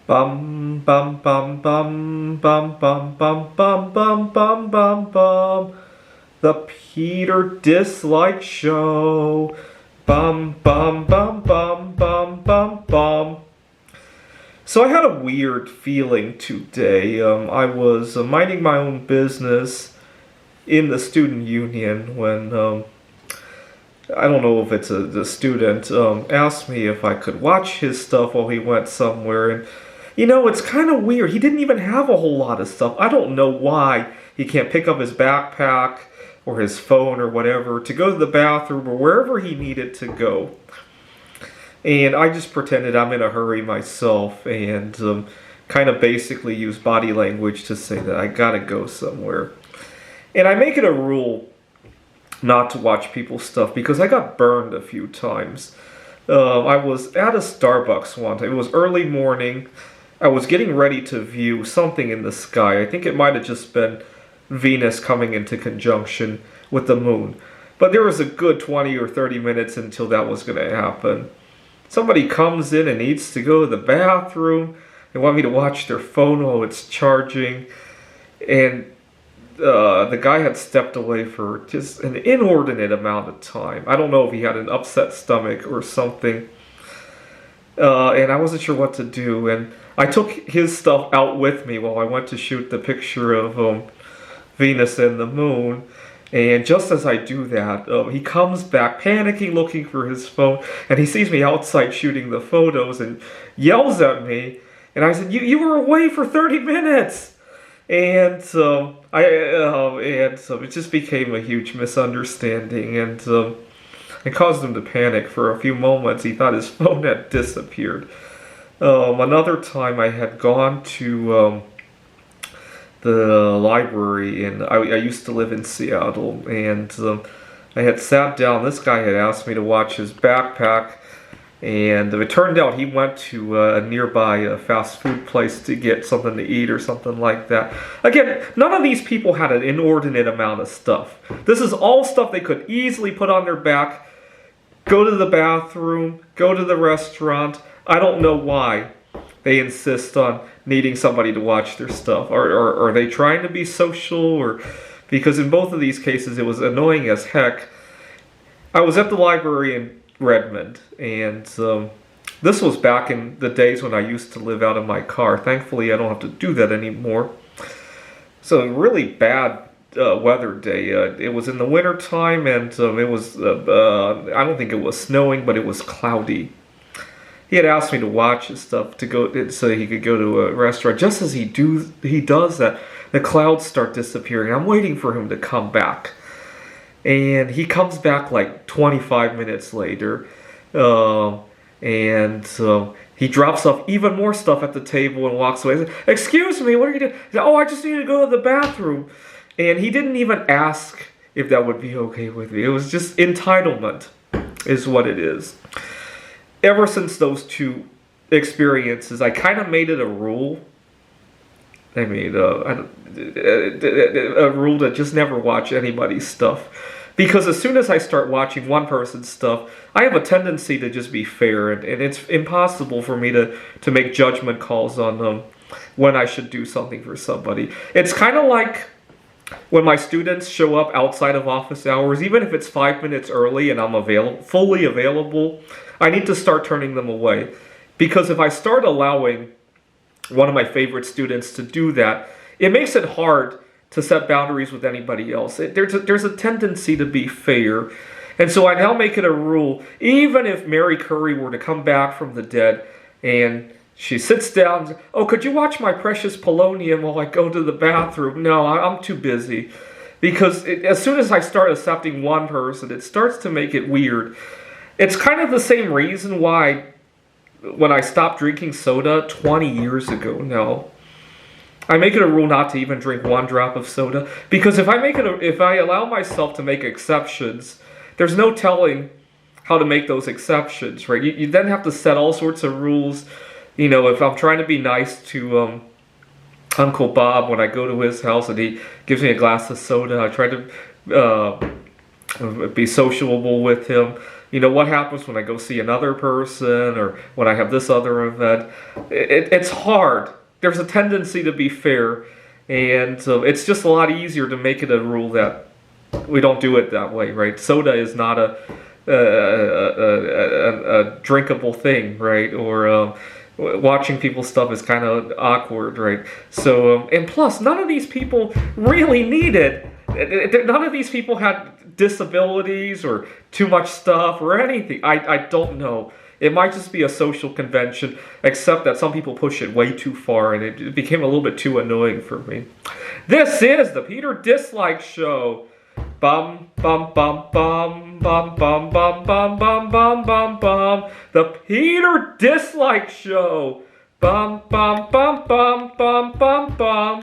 Bum bum bum bum bum bum bum bum bum bum bum bum. The Peter Dislike Show. Bum bum bum bum bum bum bum. So I had a weird feeling today. I was minding my own business in the student union when I don't know if it's the student asked me if I could watch his stuff while he went somewhere, and it's kind of weird. He didn't even have a whole lot of stuff. I don't know why he can't pick up his backpack or his phone or whatever to go to the bathroom or wherever he needed to go. And I just pretended I'm in a hurry myself and kind of basically use body language to say that I gotta go somewhere. And I make it a rule not to watch people's stuff because I got burned a few times. I was at a Starbucks one time. It was early morning. I was getting ready to view something in the sky. I think it might have just been Venus coming into conjunction with the moon. But there was a good 20 or 30 minutes until that was going to happen. Somebody comes in and needs to go to the bathroom. They want me to watch their phone while it's charging. And the guy had stepped away for just an inordinate amount of time. I don't know if he had an upset stomach or something. And I wasn't sure what to do. And I took his stuff out with me while I went to shoot the picture of Venus and the moon. And just as I do that, he comes back panicking, looking for his phone. And he sees me outside shooting the photos and yells at me. And I said, you were away for 30 minutes. And it just became a huge misunderstanding, and it caused him to panic for a few moments. He thought his phone had disappeared. Another time, I had gone to the library, and I used to live in Seattle, and I had sat down. This guy had asked me to watch his backpack. And it turned out he went to a nearby fast food place to get something to eat or something like that. Again, none of these people had an inordinate amount of stuff. This is all stuff they could easily put on their back, go to the bathroom, go to the restaurant. I don't know why they insist on needing somebody to watch their stuff. Are they trying to be social? Or because in both of these cases it was annoying as heck. I was at the library in Redmond, and this was back in the days when I used to live out of my car. Thankfully, I don't have to do that anymore. So a really bad weather day. It was in the winter time, and it was I don't think it was snowing, but it was cloudy. He had asked me to watch his stuff to go so he could go to a restaurant. Just as he does that, the clouds start disappearing. I'm waiting for him to come back. And he comes back like 25 minutes later, and he drops off even more stuff at the table and walks away. He says, "Excuse me, what are you doing?" He said, "Oh, I just need to go to the bathroom." And he didn't even ask if that would be okay with me. It was just entitlement is what it is. Ever since those two experiences, I kind of made it a rule. I made a rule to just never watch anybody's stuff. Because as soon as I start watching one person's stuff, I have a tendency to just be fair, and it's impossible for me to make judgment calls on when I should do something for somebody. It's kind of like when my students show up outside of office hours, even if it's 5 minutes early and I'm fully available, I need to start turning them away. Because if I start allowing one of my favorite students to do that, it makes it hard to set boundaries with anybody else. There's a tendency to be fair. And so I now make it a rule, even if Mary Curry were to come back from the dead and she sits down and says, "Oh, could you watch my precious polonium while I go to the bathroom?" No, I'm too busy. Because as soon as I start accepting one person, it starts to make it weird. It's kind of the same reason why when I stopped drinking soda 20 years ago now, I make it a rule not to even drink one drop of soda, because if I allow myself to make exceptions, there's no telling how to make those exceptions, right? You then have to set all sorts of rules. If I'm trying to be nice to Uncle Bob when I go to his house and he gives me a glass of soda, I try to be sociable with him. what happens when I go see another person or when I have this other event. It's hard. There's a tendency to be fair, and it's just a lot easier to make it a rule that we don't do it that way, right? Soda is not a drinkable thing, right? Or watching people's stuff is kind of awkward, right? So, and plus, none of these people really needed. None of these people had disabilities or too much stuff or anything. I don't know. It might just be a social convention, except that some people push it way too far, and it became a little bit too annoying for me. This is the Peter Dislike Show. Bum bum bum bum bum bum bum bum bum bum bum bum. The Peter Dislike Show. Bum bum bum bum bum bum bum.